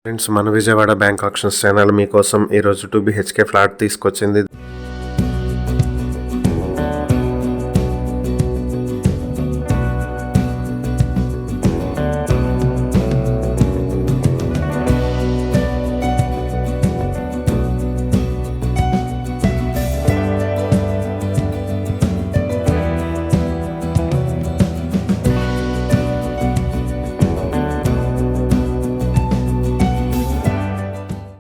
Friends, మన Vijayawada bank actions channel మీకోసం ఈరోజు 2 BHK ఫ్లాట్ తీసుకొచ్చింది.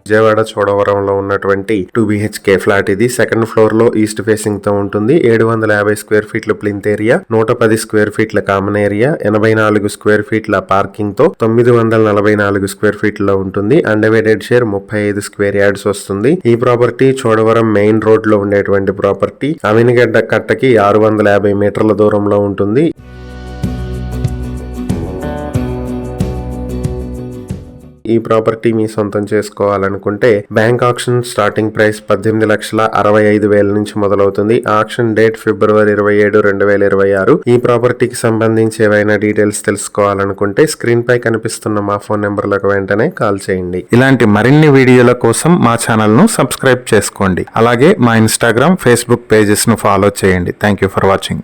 విజయవాడ చోడవరంలో ఉన్నటువంటి 2 BHK ఫ్లాట్ ఇది. సెకండ్ ఫ్లోర్ లో ఈస్ట్ ఫేసింగ్ తో ఉంటుంది. 750 స్క్వేర్ ఫీట్ల ప్లింత్ ఏరియా, 110 స్క్వేర్ ఫీట్ల కామన్ ఏరియా, 84 స్క్వేర్ ఫీట్ల పార్కింగ్ తో 944 స్క్వేర్ ఫీట్ల ఉంటుంది. అన్డివైడెడ్ షేర్ 35 స్క్వేర్ యార్డ్స్ వస్తుంది. ఈ ప్రాపర్టీ చోడవరం మెయిన్ రోడ్ లో ఉండేటువంటి ప్రాపర్టీ. అవినిగడ్డ కట్టకి 650 మీటర్ల దూరంలో ఉంటుంది. ఈ ప్రాపర్టీ మీ సొంతం చేసుకోవాలనుకుంటే బ్యాంక్ ఆక్షన్ స్టార్టింగ్ ప్రైస్ 18,65,000 నుంచి మొదలవుతుంది. ఆక్షన్ డేట్ ఫిబ్రవరి 27, 2026. ఈ ప్రాపర్టీకి సంబంధించి ఏవైనా డీటెయిల్స్ తెలుసుకోవాలనుకుంటే స్క్రీన్ పై కనిపిస్తున్న మా ఫోన్ నెంబర్లకు వెంటనే కాల్ చేయండి. ఇలాంటి మరిన్ని వీడియోల కోసం మా ఛానల్ ను సబ్స్క్రైబ్ చేసుకోండి. అలాగే మా ఇన్స్టాగ్రామ్, ఫేస్బుక్ పేజెస్ ను ఫాలో చేయండి. Thank you for watching.